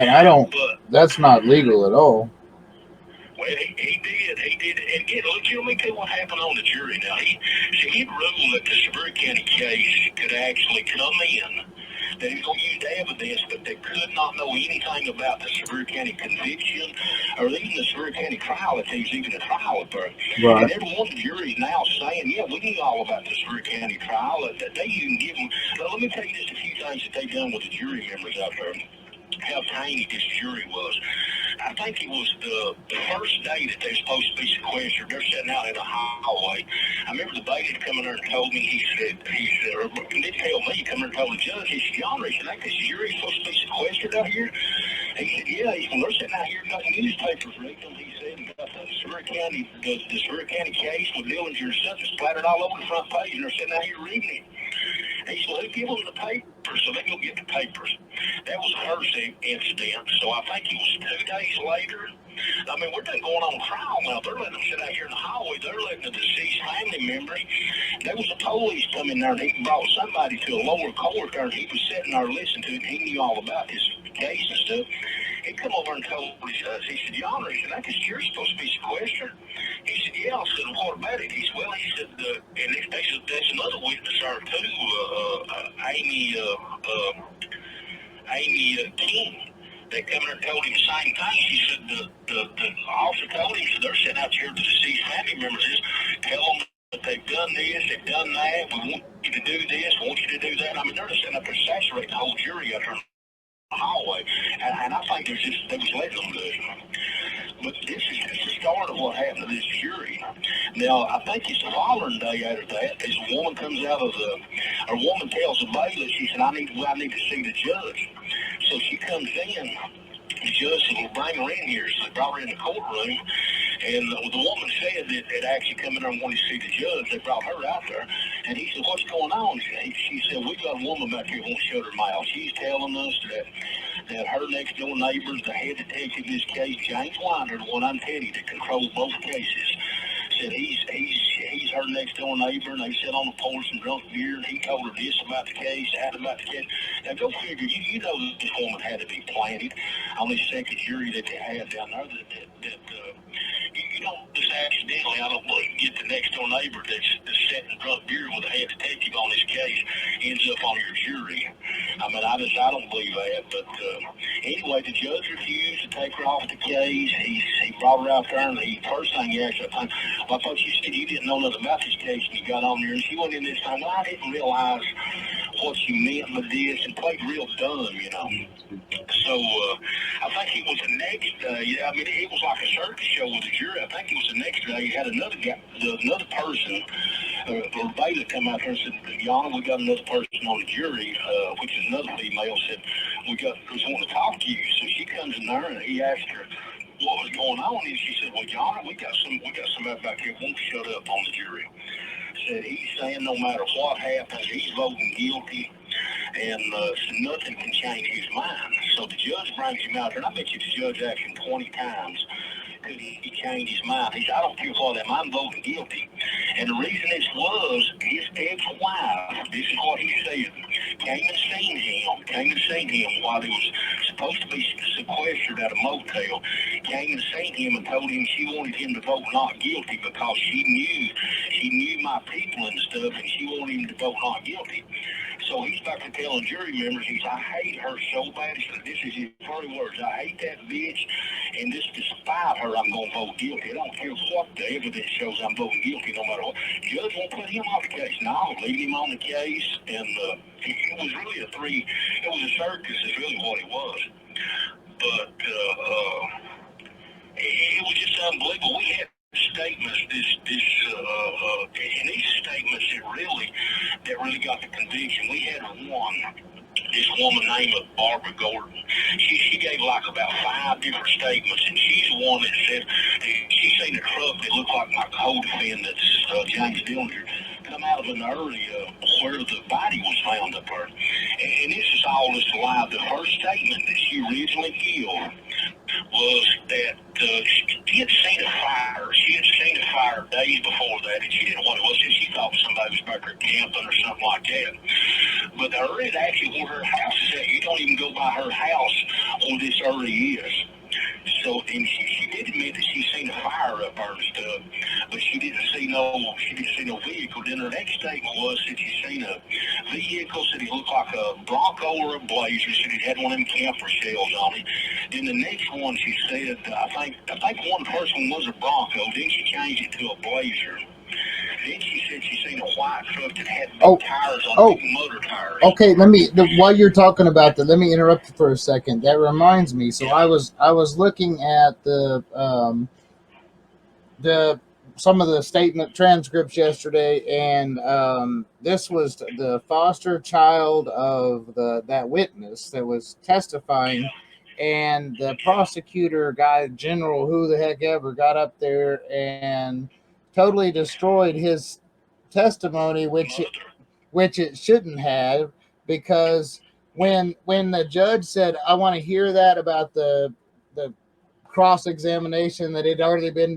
And I don't. But That's not legal at all. well, he did, and get look. Let me tell you what happened on the jury. Now he ruled that the Sevier County case could actually come in. That he was going to use the evidence, but they could not know anything about the Sevier County conviction or even the Sevier County trial, if he was even a trial at there. And Right. every one of the juries now saying, yeah, we knew all about the Sevier County trial. That they even give them. Let me tell you just a few things that they've done with the jury members out there. How tiny this jury was. I think it was the first day that they're supposed to be sequestered. They're sitting out in the hallway. I remember the bailiff come in there and told me, or didn't tell me, he come in and told the judge, he said, John, you think this jury's supposed to be sequestered out here? He said, yeah. He said, they're sitting out here, got newspapers reading them, he said, and got the Seward County case with Dillinger and Sutton splattered all over the front page, and they're sitting out here reading it. He said, well, who give them the papers? So they go get the papers. That was the first incident. So I think it was 2 days later. I mean, we're done going on trial now. They're letting them sit out here in the hallway. They're letting the deceased family members. There was a police come in there and he brought somebody to a lower court there, and he was sitting there listening to it, and he knew all about this case and stuff. He come over and told his judge, he said, Your Honor, he said, I guess you're supposed to be sequestered. He said, yeah. I said, what about it? He said, well, he said, and they said, there's another witness there too, Amy King. They come in and told him the same thing. He said, the officer told him, so they're sitting out here, the deceased family members, just tell them that they've done this, they've done that, we want you to do this, we want you to do that. I mean, they're just sitting up there saturating the whole jury out there in the hallway. And I think they was letting them do it. But this is just the start of what happened to this jury. Now, I think it's the following day after that, this woman comes out of a woman tells the bailiff, she said, I need to see the judge. So she comes in, the judge said, well, bring her in here. So they brought her in the courtroom, and the woman said that had actually come in there and wanted to see the judge. They brought her out there, and he said, what's going on? She said, we got a woman back here who won't shut her mouth. She's telling us that her next door neighbors, the head detective in this case, James Winder, the one I'm telling you, that controls both cases, said he's her next door neighbor, and they sit on the porch and drunk beer, and he told her this about the case, that about the case. Now go figure, you know this woman had to be planted on this second jury that they had down there. You don't just accidentally, I don't believe, get the next door neighbor that's sitting drunk beer with a head detective on this case ends up on your jury. I mean, I don't believe that. But anyway, the judge refused to take her off the case. He brought her out there, and the first thing he asked her, well, I thought you said you didn't know nothing about this case, and you got on there, and she went in this time, well, I didn't realize what you meant with this, and played real dumb, you know. So I think it was the next day. I mean, it was like a circus show with the jury. I think it was the next day. You had another guy, another person, or bailiff come out there and said, Your Honor, we got another person on the jury, which is another female, said, we want to talk to you. So she comes in there, and he asked her what was going on, and she said, well, Your Honor, we got somebody back here who won't shut up on the jury. Said he's saying no matter what happens, he's voting guilty, and so nothing can change his mind. So the judge brings him out there, and I bet you the judge asked him 20 times, could he change his mind? He said, I don't care what I'm voting guilty. And the reason this was, his ex-wife, this is what he said, came and seen him while he was supposed to be sequestered at a motel, came and seen him and told him she wanted him to vote not guilty because she knew my people and stuff, and she wanted him to vote not guilty. So he's back to telling jury members, I hate her so bad. He said, this is his very words. I hate that bitch, and this despite her, I'm going to vote guilty. I don't care what the evidence shows I'm voting guilty, no matter what. Judge won't put him off the case. No, leave him on the case, and it was really it was a circus is really what it was. But it was just unbelievable. We had statements, and these statements that really got the conviction. We had this woman named Barbara Gordon. She gave like about 5 different statements, and she's the one that said that she seen a truck that looked like my co-defendant's James Dillinger come out of an area where the body was found up there. And this is all just a lie. The first statement that she originally gave was that she had seen a fire. She had seen a fire days before that, and she didn't know what it was. She thought somebody was back there camping or something like that. But the area actually where her house is at, you don't even go by her house where this area is. So, and she did admit that she seen a fire up there and stuff, but she didn't see no vehicle. Then her next statement was that she seen a vehicle, said it looked like a Bronco or a Blazer, said it had one of them camper shells on it. Then the next one she said, I think one person was a Bronco, then she changed it to a Blazer. Then she said she seen a white truck that had big tires on big motor tires. Okay, while you're talking about that, let me interrupt you for a second. That reminds me. So I was looking at the some of the statement transcripts yesterday, and this was the foster child of that witness that was testifying, and the prosecutor guy, general, who the heck ever, got up there and totally destroyed his testimony, which it shouldn't have, because when the judge said, "I want to hear that about the cross examination that had already been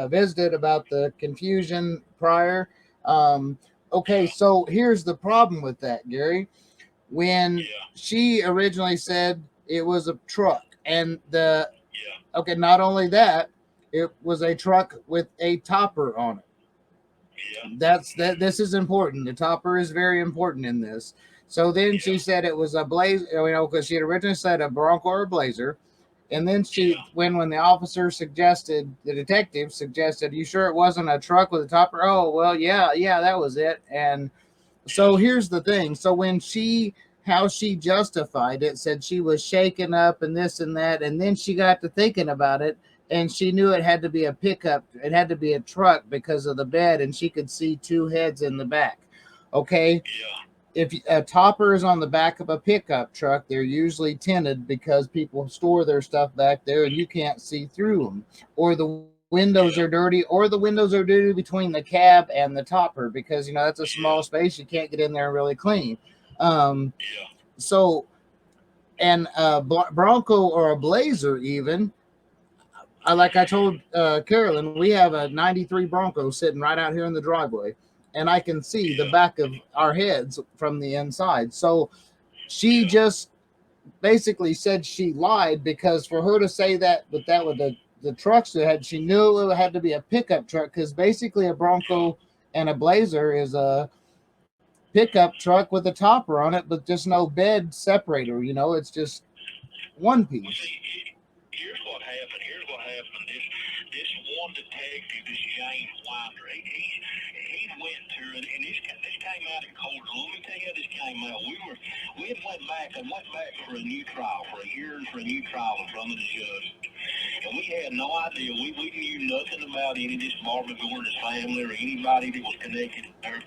visited about the confusion prior." Okay, so here's the problem with that, Gary. When she originally said it was a truck, and not only that, it was a truck with a topper on it. This is important. The topper is very important in this. So then she said it was a Blazer, because she had originally said a Bronco or a Blazer. And then when the officer suggested, the detective suggested, "You sure it wasn't a truck with a topper?" "Oh, well, yeah, that was it." And so here's the thing. So how she justified it, said she was shaken up and this and that. And then she got to thinking about it, and she knew it had to be a pickup. It had to be a truck because of the bed, and she could see two heads in the back. Okay. If a topper is on the back of a pickup truck, they're usually tinted because people store their stuff back there and you can't see through them. Or the windows are dirty, between the cab and the topper, because that's a small space, you can't get in there and really clean. So, and a Bronco or a Blazer, even, like I told Carolyn, we have a 93 Bronco sitting right out here in the driveway, and I can see the back of our heads from the inside. So she just basically said she lied, because for her to say that, but that was the trucks that had, she knew it had to be a pickup truck, because basically a Bronco and a Blazer is a pickup truck with a topper on it, but just no bed separator. It's just one piece. Here's what happened. This one detective, this James Winder, he went through it, and this came out in court. Let me tell you how this came out. We had went back for a new trial, for a new trial in front of the judge, and we had no idea. We knew nothing about any of this Marvin Gordon's family or anybody that was connected there.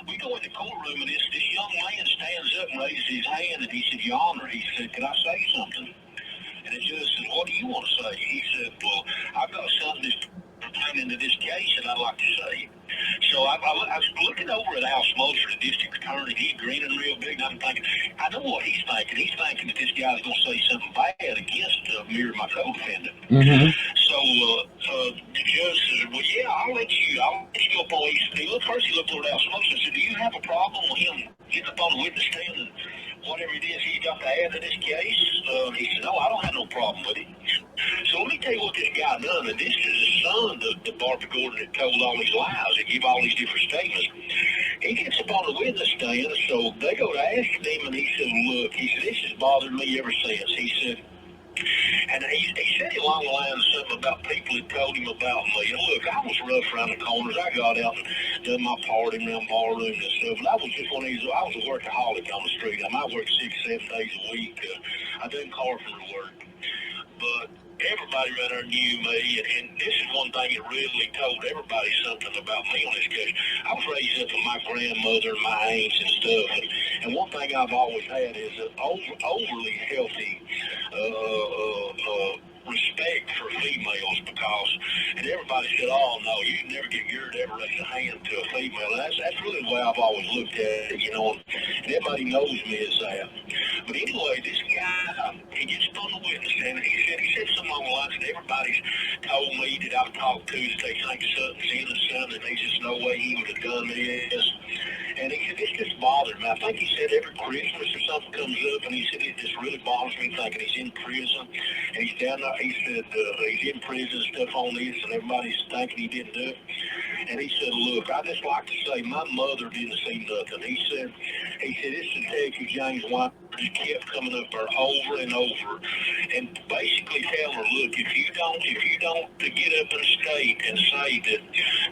We go in the courtroom, and this young man stands up and raises his hand, and he said, "Your Honor," he said, "can I say something?" And the judge said, "What do you want to say?" He said, "Well, I've got something that's pertaining to this case that I'd like to say." So I was looking over at Al Smoser, the district attorney. He's grinning real big, and I'm thinking, I know what he's thinking. He's thinking that this guy's going to say something bad against Mir, my co-defendant. Mm-hmm. So the judge said, "Well, yeah, I'll let you go up on." First he looked over at Al Smoser and said, "Do you have a problem with him getting up on the witness stand and whatever it is he's got to add to this case?" He said, "No, I don't have no problem with it." So let me tell you what this guy done. And this is his son, the Barbara Gordon, that told all these lies and give all these different statements. He gets up on the witness stand, so they go to ask him, and he said, "Look," he said, "this has bothered me ever since." He said, and he said it along the lines of something about people that told him about me. And look, I was rough around the corners. I got out and done my party around barrooms and stuff. And I was just one of these, I was a workaholic on the street. I might work 6, 7 days a week. I done carpenter work. But everybody around there knew me, and this is one thing that really told everybody something about me on this case. I was raised up with my grandmother and my aunts and stuff, and one thing I've always had is an overly healthy respect for females, and everybody said, "Oh no, you never get geared to ever raise a hand to a female." And that's really the way I've always looked at it, and everybody knows me as that. But anyway, this guy, he gets on the witness stand, and he said said something along the lines that everybody's told me that I've talked to that they think Sutton's innocent and there's just no way he would have done this. And he said, this just bothered me. I think he said every Christmas or something comes up, and he said, it just really bothers me thinking he's in prison. And he's down there, he said, he's in prison and stuff on this, and everybody's thinking he didn't do it. And he said, look, I just like to say my mother didn't see nothing. He said, this detective James White just kept coming up there over and over and basically tell her, look, if you don't to get up and state and say that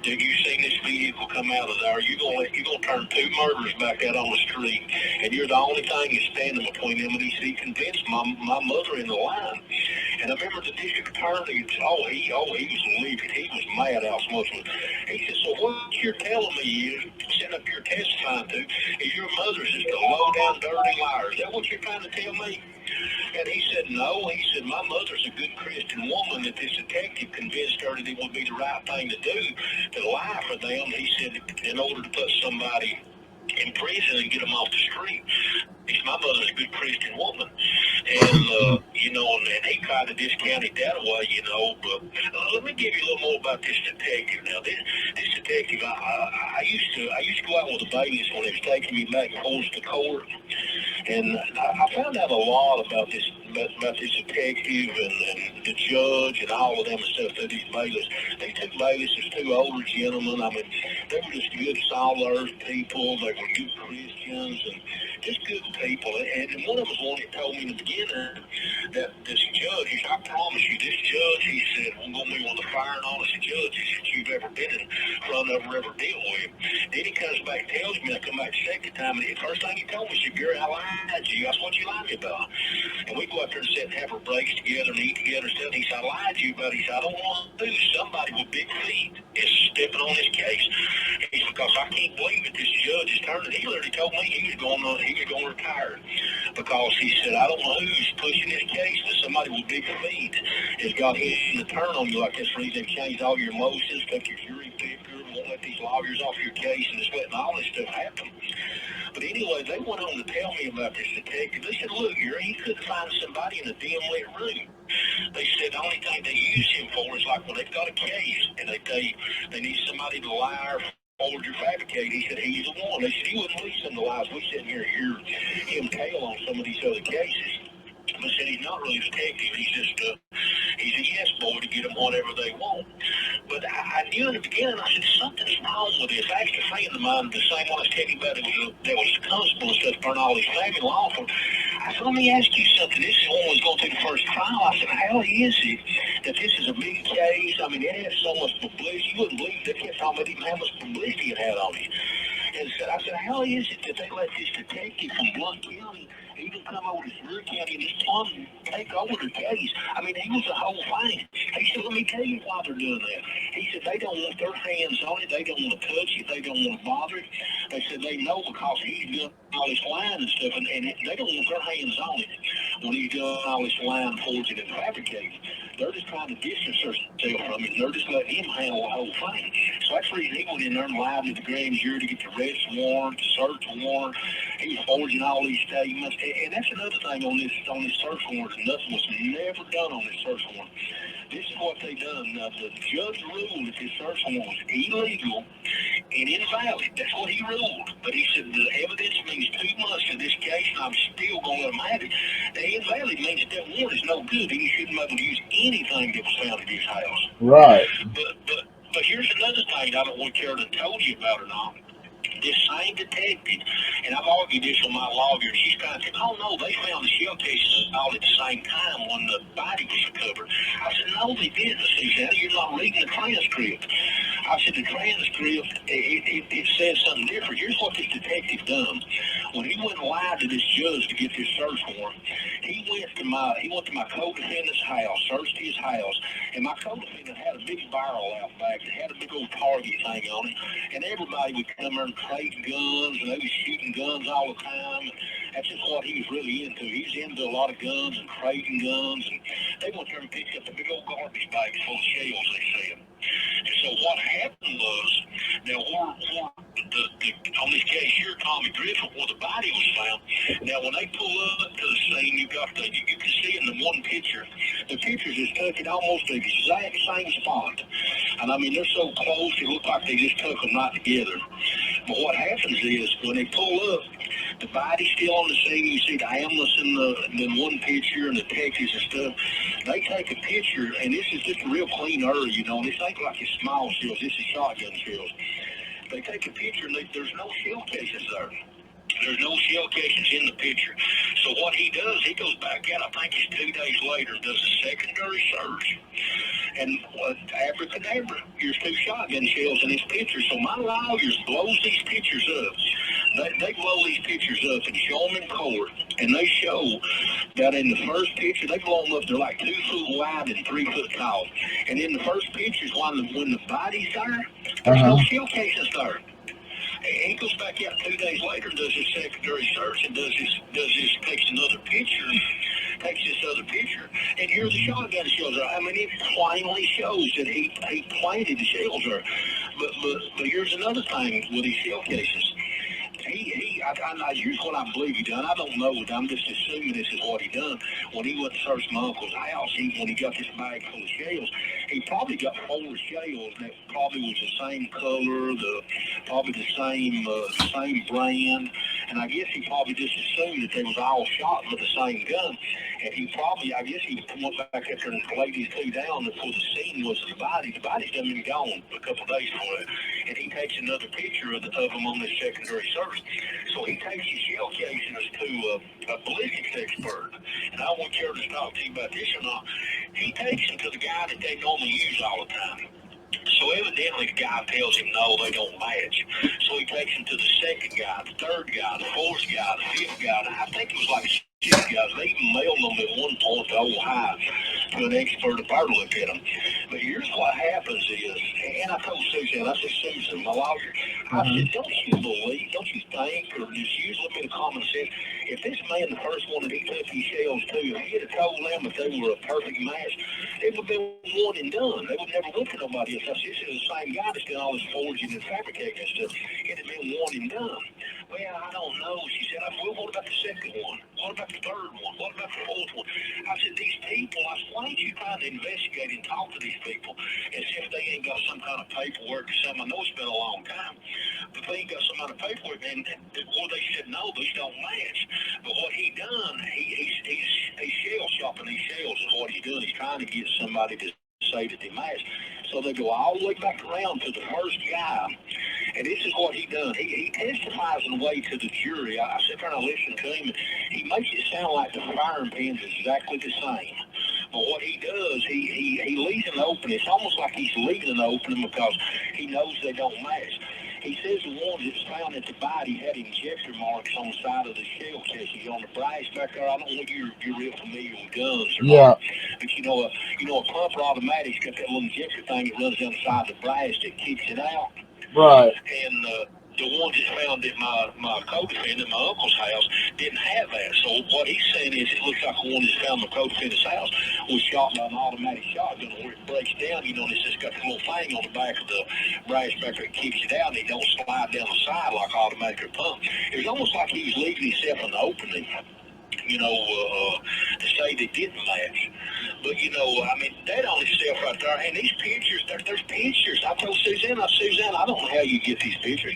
you've seen this vehicle come out of there, you're gonna turn two murders back out on the street, and you're the only thing that's standing between them. And he said he convinced my mother in the line. And I remember the district attorney, he was livid. He was mad out smoking. He said, so what you're telling me is, sitting up here testifying to, is your mother's just a low-down, dirty liar. Is that what you're trying to tell me? And he said, no. He said, my mother's a good Christian woman that this detective convinced her that it would be the right thing to do, to lie for them. He said, in order to put somebody in prison and get them off the street. My mother's a good Christian woman. And, and he tried to discount it that way, but let me give you a little more about this detective. Now, this detective, I used to go out with the babies when they was taking me back and forth to court. And I found out a lot about this detective and the judge and all of them and stuff through these bailiffs. These two bailiffs is two older gentlemen. I mean, they were just good, solid earth people. They were good Christians and just good people. And one of them was one that told me in the beginning that this judge, he said, I promise you, this judge, he said, we're going to be one of the fire and honest judges that you've ever been in front of or ever dealt with. Then he comes back and tells me, I come back the second time, and the first thing he told me, he said, Gary, I lied to you. That's what you lied me about. And we go out there and sit and have our breaks together and eat together and stuff. He said, I lied to you, but he said, I don't want to lose somebody with big feet is stepping on this case. He said, because I can't believe that this judge is turning. He literally told me he was going to retire because he said, I don't know who's pushing this case, that somebody with big feet has got him to turn on you like this reason. They've changed all your emotions, took your jury picker, won't let these lawyers off your case, and just letting all this stuff happen. But anyway, they went on to tell me about this detective. They said, look, he couldn't find somebody in a dim lit room. They said the only thing they use him for is like when they've got a case and they need somebody to lie or forge or fabricate. He said he's the one. They said he wouldn't believe some of the lies we sitting here and hear him tell on some of these other cases. But said he's not really a detective. He's a yes boy to get them whatever they want. But I knew in the beginning, I said, something's wrong with this. I asked a friend of mine, the same one I was telling you about, that was a constable and stuff, burn all these family law firms. I said, let me ask you something. This is one was going through the first trial. I said, how is it that this is a big case? I mean, it has so much publicity. You wouldn't believe that can't talk about even how much publicity it had on it. And I said, how is it that they let this detective from Blunt County even come over to Greer County and just take over the case? I mean, he was the whole thing. He said, let me tell you why they're doing that. He said, they don't want their hands on it. They don't want to touch it. They don't want to bother it. They said they know because he's done all this lying and stuff, and they don't want their hands on it when he's done all this lying, forging, and fabricating. They're just trying to distance themselves from it. They're just letting him handle the whole thing. So that's the reason he went in there and lied to the grand jury to get the arrest warrant, the search warrant. He was forging all these statements. And that's another thing on this search warrant. Nothing was never done on this search warrant. This is what they done. Now, the judge ruled that this search warrant was illegal and invalid. That's what he ruled. But he said the evidence means too much to this case, and I'm still going to let him have it. The invalid means that warrant is no good, and he shouldn't be able to use anything that was found in his house. Right. But here's another thing I don't want to care to told you about or not. This same detective, and I've argued this with my lawyer, she's trying to say, oh no, they found the shell cases all at the same time when the body was recovered. I said, no, they didn't. She said, you're not reading the transcript. I said, the transcript, it says something different. Here's what this detective done. When he went and lied to this judge to get this search warrant, he went to my co-defendant's house, searched his house, and my co-defendant had a big barrel out back that had a big old target thing on it, and everybody would come there and trade guns, and they was shooting guns all the time. And that's just what he was really into. He was into a lot of guns and trading guns, and they went there and picked up the big old garbage bags full of shells, they said. And so what happened was, now on this case here, Tommy Griffin, where the body was found, now when they pull up to the scene, you can see in the one picture The pictures is taken almost the exact same spot. And I mean, they're so close, it looked like they just took them right together. But what happens is, when they pull up, the body's still on the scene. You see the ambulance in the one picture and the detectives and stuff. They take a picture, and this is just a real clean area, you know. This ain't like it's small shells. This is shotgun shells. They take a picture, and there's no shell cases there. There's no shell casings in the picture. So what he does, he goes back out, I think it's 2 days later, does a secondary search. And abracadabra, here's 2 shotgun shells in this picture. So my lawyers blows these pictures up. They blow these pictures up and show them in court. And they show that in the first picture, they blow them up, they're like 2 foot wide and 3 foot tall. And in the first pictures, when the body's there, there's no shell casings there. He goes back out 2 days later, does his secondary search, and takes another picture, and here the shotgun shells are. I mean, it plainly shows that he planted the shells there. But here's another thing with these shell cases. Here's what I believe he done. I don't know. I'm just assuming this is what he done. When he went to search my uncle's house, when he got this bag full of shells, he probably got 4 shells that probably was the same color, probably the same brand. And I guess he probably just assumed that they was all shot with the same gun. And I guess he went back up there and laid these 2 down before the scene was the body. The body's done been gone a couple of days before that. And he takes another picture of them on this secondary search. So he takes his shell casings to a ballistics expert. And I don't want Carol to talk to you about this or not. He takes them to the guy that they normally use all the time. So evidently the guy tells him no, they don't match. So he takes him to the second guy, the third guy, the fourth guy, the fifth guy. And I think it was like 6 guys. They even mailed them at one point to Ohio to an expert to better look at them. But here's what happens is, and I told Susan, I said, Susan, my lawyer, I said, don't you think, or just use a little bit of common sense, if this man, the first one that he took these shells to, if he had told them that they were a perfect match, it would have been one and done. They would never look at nobody else. I said, this is the same guy that's done all this forging and fabricating and stuff. It had been one and done. Well, I don't know. She said, well, what about the second one? What about the third one? What about the fourth one? I said, these people, I said, why ain't you trying to investigate and talk to these people and see if they ain't got some kind of paperwork or something? I know it's been a long time, but they ain't got some kind of paperwork. And they said, no, these don't match. But what he done, he's shell shopping these shells is what he done. He's trying to get somebody to say that they match. So they go all the way back around to the first guy. And this is what he done. He testifies in a way to the jury. I sit there and I listen to him. He makes it sound like the firing pins is exactly the same. But what he does, he leaves an opening. It's almost like he's leaving an opening because he knows they don't match. He says the ones that was found at the body had injector marks on the side of the shell casing on the brass back there. I don't know if you're real familiar with guns or not. But you know a pump automatic's got that little injector thing that runs down the side of the brass that kicks it out. Right. And the ones that found at my co-defendant, my uncle's house, didn't have that. So what he's saying is it looks like the one that found my co-defendant's house was shot by an automatic shotgun where it breaks down, you know, and it's just got the little thing on the back of the brass back there that kicks it out and it don't slide down the side like automatic or pump. It was almost like he was leaving himself an opening, you know, to say they didn't match. But, you know, I mean, that on itself right there, and these pictures, there's pictures. I told Suzanne, I don't know how you get these pictures,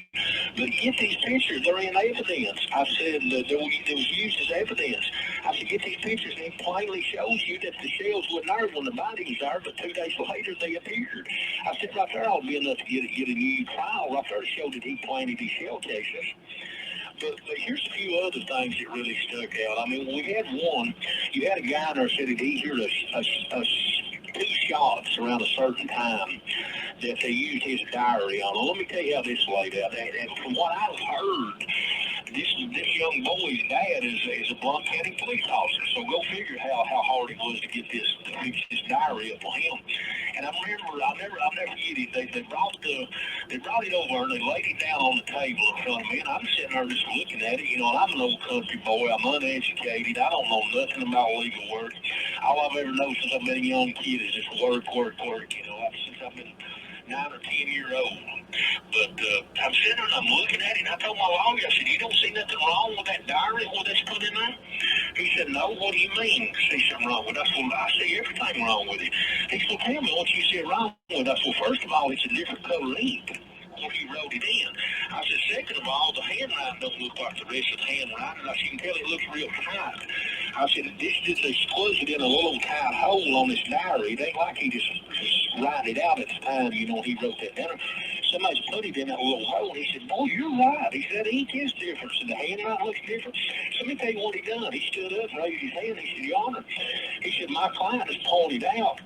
but get these pictures, they're in evidence. I said that they was used as evidence. I said, get these pictures, and it plainly shows you that the shells were there when the body was there, but 2 days later they appeared. I said, right there ought to be enough to get a new trial right there to show that he planted these shell cases. But here's a few other things that really stuck out. I mean, we had one. You had a guy in there said that he heard two shots around a certain time that they used his diary on. Well, let me tell you how this laid out. And from what I've heard, this young boy's dad is a Blount County police officer. So go figure how hard it was to get to fix this diary up for him. And I remember, I'll never forget it. They brought it over and they laid it down on the table in front of me. And I'm sitting there just looking at it. You know, and I'm an old country boy. I'm uneducated. I don't know nothing about legal work. All I've ever known since I've been a young kid is just work. You know, since I've been 9 or 10 years old. But I'm sitting there and I'm looking at it, and I told my lawyer, I said, you don't see nothing wrong with that diary, what that's put in there? He said, no, what do you mean, see something wrong with it? I said, well, I see everything wrong with it. He said, well, tell me what you see wrong with it. I said, well, first of all, it's a different color ink when he wrote it in. I said, second of all, the handwriting don't look like the rest of the handwriting. I said, you can tell it looks real tight. I said, this just squeezed it in a little tight hole on his diary. It ain't like he just write it out at the time, he wrote that down. Somebody's put it in that little hole. He said, boy, you're right. He said, the ink is different. So the handwriting looks different. So let me tell you what he done. He stood up and raised his hand. He said, Your Honor, he said, my client has pointed out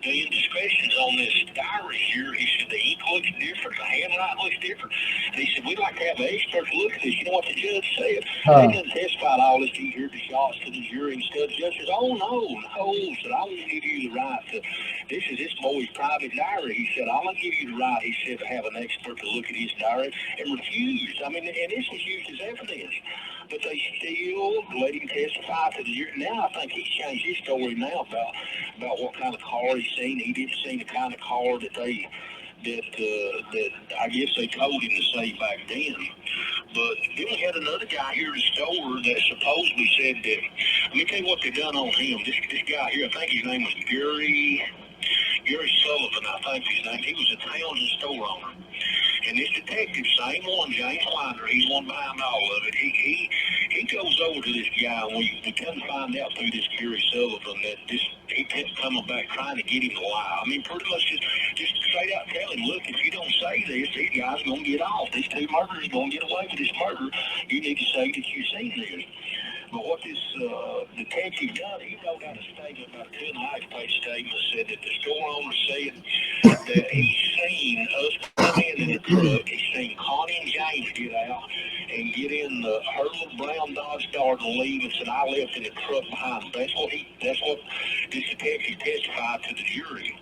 the indiscretions on this diary here. He said the ink looks different, the handwriting looks different. And he said, we'd like to have an expert look at this. You know what the judge said? They didn't testify to all this. He heard the shots to the jury and stuff. The judge says, oh, no, said, I won't give you the right to, this is this boy's private diary. He said, I'll give you the right, he said, to have an expert to look at his diary, and refused. I mean, and this was used as evidence. But they still let him testify to the jury. Now I think he's changed his story now about what kind of car he's seen. He didn't see the kind of car that I guess they told him to say back then. But then we had another guy here at the store that supposedly said that. Let me tell you what they done on him. This guy here, I think his name was Gary Sullivan. I think his name. He was a Townsend store owner. And this detective, same one, James Winder, he's one behind all of it. He goes over to this guy, and we come to find out through this Gary Sullivan that he kept coming back trying to get him to lie. I mean, pretty much just straight out tell him, look, if you don't say this, these guys are going to get off. These two murderers are going to get away with this murder. You need to say that you've seen this. But what this detective done, he wrote out a statement, about a 2.5-page statement, said that the store owner said that he's seen us come in the truck, he's seen Connie and James get out and get in her little brown Dodge Dart and leave, and said, I left in the truck behind him. That's what this detective testified to the jury,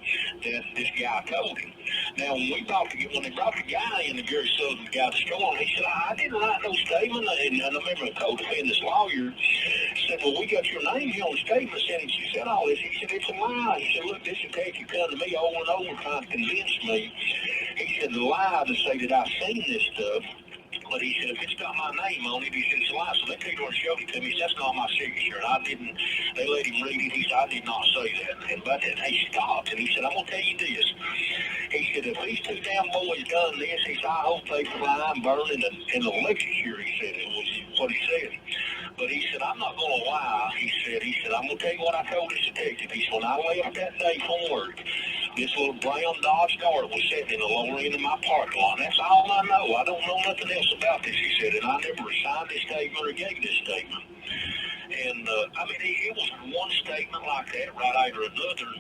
that this guy told him. Now, when they brought the guy in, the Gary Sullivan guy to the store, he said, I didn't write no statement. And I remember the co-defendant's lawyer said, well, we got your name here on the statement saying that you said all this. He said, it's a lie. He said, look, this detective come to me over and over trying to convince me. He said, the lie to say that I've seen this stuff. But he said, if it's got my name on it, he said, it's a lie. So they took it and showed it to me. He said, that's not my signature. And they let him read it. He said, I did not say that. And about that, he stopped. And he said, I'm going to tell you this. He said, if these two damn boys done this, he said, I hope they fly and burn in the electric here, he said. It was what he said. But he said, I'm not going to lie. He said, I'm going to tell you what I told this detective. He said, when I left that day from work, this little brown Dodge Dart was sitting in the lower end of my parking lot. That's all I know. I don't know nothing else about this, he said. And I never signed this statement or gave this statement. And, I mean, it was one statement like that right after another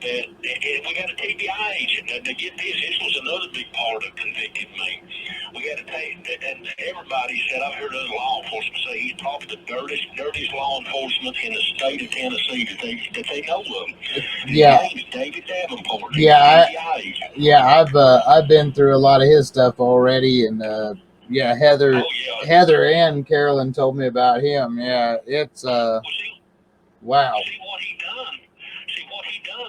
that, and we got a TBI agent. Now, to get this was another big part that convicted me. We got to take, and everybody said, I've heard other law enforcement say he's probably the dirtiest law enforcement in the state of Tennessee that they know of. Yeah. His name is David Davenport. I've been through a lot of his stuff already, and Heather and Carolyn told me about him. Yeah, it's wow. What he done,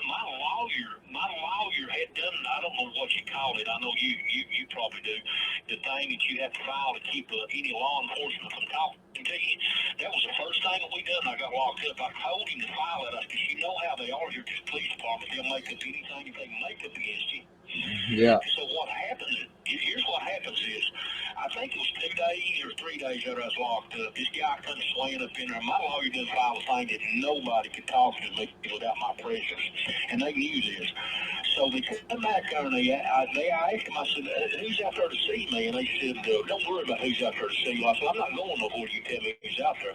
my lawyer had done, I don't know what you call it. I know you probably do. The thing that you have to file to keep any law enforcement from talking to you. That was the first thing that we done. I got locked up. I told him to file it. I said, you know how they are here to the police department. They'll make up anything if they can make up against you. Yeah. So here's what happens is, I think it was 2 days or 3 days after I was locked up, this guy comes swaying up in there. My lawyer didn't file a thing that nobody could talk to me without my presence. And they knew this. So they come back there and they asked him, I said, who's out there to see me? And they said, don't worry about who's out there to see you. I said, I'm not going nowhere. You tell me who's out there.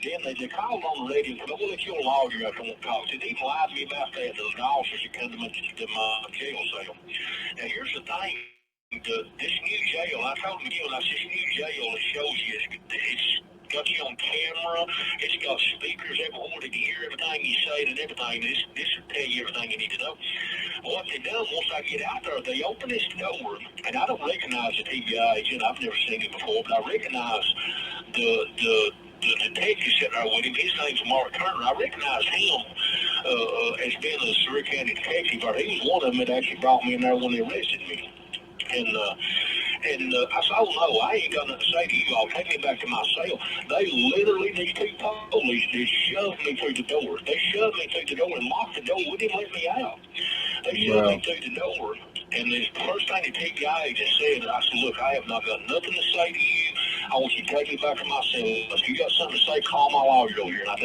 Then they called on the radio and said, well, it's your lawyer I don't talk to. They lied to me about that. The officers that come to my jail cell. Now, here's the thing. This new jail, I told him again, this new jail, it shows you, it's got you on camera, it's got speakers everywhere to hear everything you say and everything. This will tell you everything you need to know. What they done, once I get out there, they open this door, and I don't recognize the TBI agent. I've never seen him before, but I recognize the detective sitting there with him. His name's Mark Turner. I recognize him as being a Surrey County detective, or he was one of them that actually brought me in there when they arrested me. And I said, oh no, I ain't got nothing to say to you all. Take me back to my cell. They literally, these two police, just shoved me through the door. They shoved me through the door and locked the door. Wouldn't let me out. They shoved me through the door. And the first thing the TBI agent said, I said, look, I have not got nothing to say to you. I want you to take me back to my cell. If you got something to say, call my lawyer over here. And I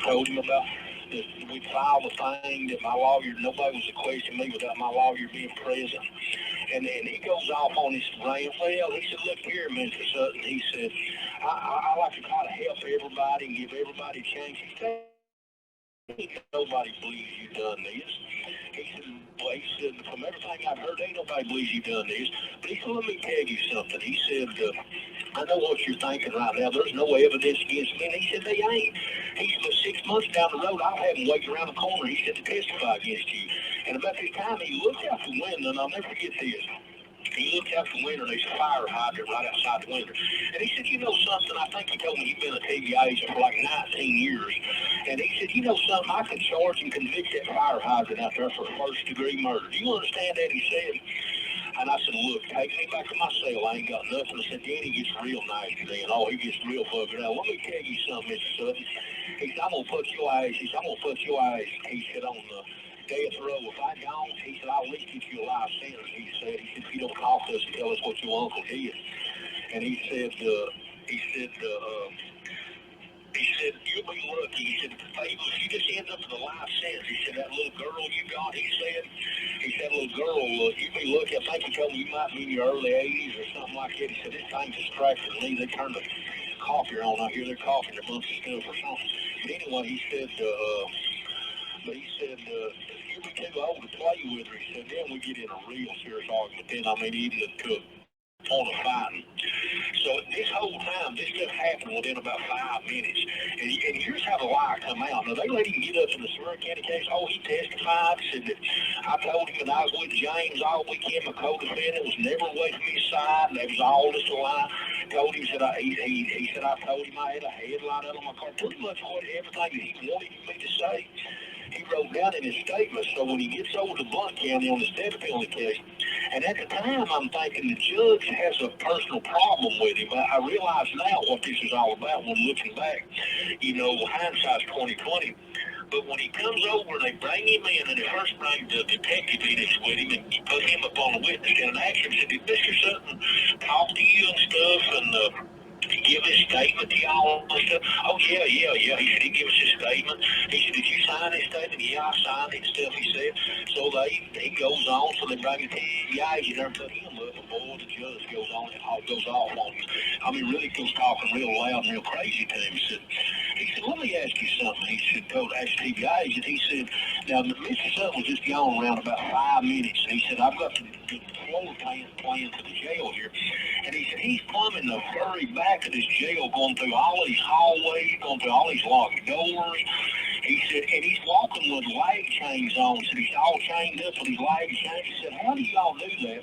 told him about that we filed a thing that my lawyer, nobody was to question me without my lawyer being present. And then he goes off on his rant. Well, he said, look here, Mr. Sutton. He said, I like to try to help everybody and give everybody a chance. He said, nobody believes you done this. He said, from everything I've heard, ain't nobody believes you done this. But he said, let me tell you something. He said, I know what you're thinking right now. There's no evidence against me. And he said, they ain't. He said, but 6 months down the road, I'll have him waiting around the corner. He said, to testify against you. And about this time, he looked out the window, and I'll never forget this. He looked out the window, and there's a fire hydrant right outside the window. And he said, you know something? I think he told me he'd been a TV agent for like 19 years. And he said, you know something? I could charge and convict that fire hydrant out there for first-degree murder. Do you understand that? He said. And I said, look, take me back to my cell. I ain't got nothing. I said, Danny gets real nasty then. Oh, he gets real buggered out. Let me tell you something, Mr. Sutton. He said, I'm going to put your eyes, he said, on the death row. If I don't, he said, I'll at least get you a life sentence. He said, if you don't talk to us and tell us what your uncle did. And he said, you'll be lucky. He said, if you just end up with a life sentence, he said, that little girl you got, he said, little girl, you'd be lucky. I think he told me you might be in your early 80s or something like that. He said, this thing distracted me. They turned the coffee on out here. They're coughing a bunch of stuff or something. But anyway, he said, you'll be too old to play with her. He said, then we get in a real serious argument. Then, I mean, even to a point of fighting. So this whole time, this stuff happened within about 5 minutes. And here's how the lie come out. Now, they let him get up in the Sutton County case. Oh, he testified. Said that I told him that I was with James all weekend. My co-defendant was never away from his side. That was all just a lie. Told him, he said, I told him I had a headlight out on my car. Pretty much everything that he wanted me to say, he wrote down in his statement. So when he gets over to Blunt County on this death penalty case, and at the time I'm thinking the judge has a personal problem with him. I realize now what this is all about when looking back. You know, hindsight's 2020. But when he comes over and they bring him in, and they first bring the detective in that's with him and put him up on the witness stand and ask him, said, did Mr. Sutton talk to you and stuff and give his statement to y'all and stuff? Oh, yeah. He said, he gave us his statement. He said, did you sign his statement? Yeah, I signed it and stuff, he said. So he goes on, so they bring him to the agent there and put him up, and boy, the judge goes on and goes off on him. I mean, really goes talking real loud and real crazy to him. He said, let me ask you something. He said, ask TBI agent. He said, now, Mr. Sutton was just gone around about 5 minutes. And he said, I've got the floor plan to the jail here. And he said, he's plumbing the very back of this jail, going through all these hallways, going through all these locked doors. He said, and he's walking with leg chains on. He said, he's all chained up with his leg chains. He said, how do y'all do that?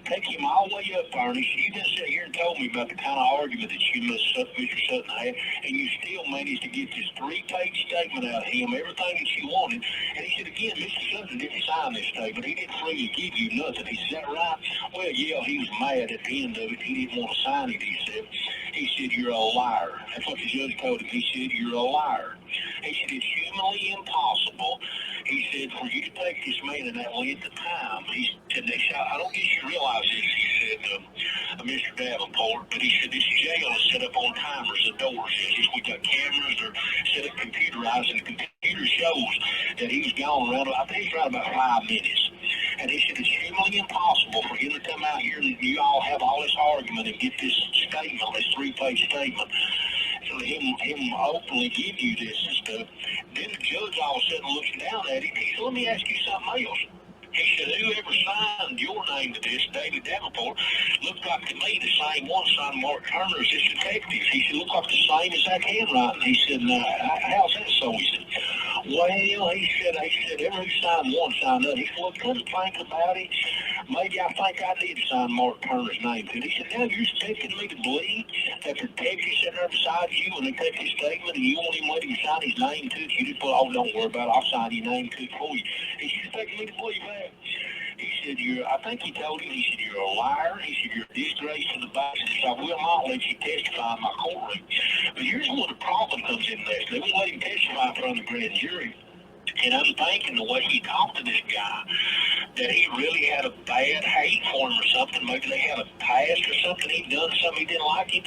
Take him all the way up there, and he said, you just sat here and told me about the kind of argument that you Mr. Sutton had, and you still managed to get this 3-page statement out of him, everything that you wanted. And he said, again, Mr. Sutton didn't sign this statement. He didn't freely give you nothing. He said, is that right? Well, yeah, he was mad at the end of it. He didn't want to sign it, he said, you're a liar. That's what the judge told him. He said, you're a liar. He said, it's humanly impossible. He said, for you to take this man in that length of time. He said, I don't guess you realize this, he said, Mr. Davenport, but he said, this jail is set up on timers and doors. He said, we got cameras, they're set up computerized, and the computer shows that he was gone around, I think he's right about 5 minutes. And he said, it's humanly impossible for him to come out here and you all have all this argument and get this statement, this 3-page statement. So him openly give you this and stuff. Then the judge all of a sudden looks down at him. He said, let me ask you something else. He said, whoever signed your name to this, David Davenport, looked like to me the same one signed Mark Turner as this detective. He said, look like the same exact handwriting. He said, how's that so? He said, well, he said, every who signed one signed up. He said, well, come to think about it, maybe I think I did sign Mark Turner's name to it. He said, now you're expecting me to believe that the detective sitting there beside you when they take his statement and you want him to sign his name to it? You just put, oh, don't worry about it, I'll sign your name to it for you. He said, you're expecting me to believe that? He said, I think he told him, he said, you're a liar. He said, you're a disgrace to the body. He said, I will not let you testify in my courtroom. But here's where the problem comes in next. They won't let him testify in front of the grand jury. And I'm thinking the way he talked to this guy, that he really had a bad hate for him or something. Maybe they had a past or something. He'd done something he didn't like him.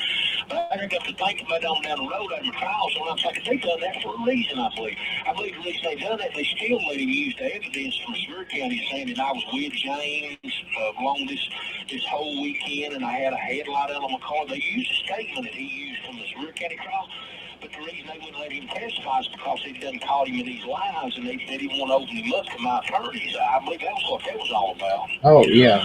But I got to think about it on down the road after trial. So I'm thinking they've done that for a reason, I believe. I believe the reason they've done that, they still let him use the evidence from Sevier County saying that I was with James along this whole weekend and I had a headlight out on my car. They used a statement that he used from the Sevier County trial. But the reason they wouldn't let him testify is because he done caught him in these lies and they didn't want to open him up to my attorneys. I believe that was what that was all about. Oh, yeah.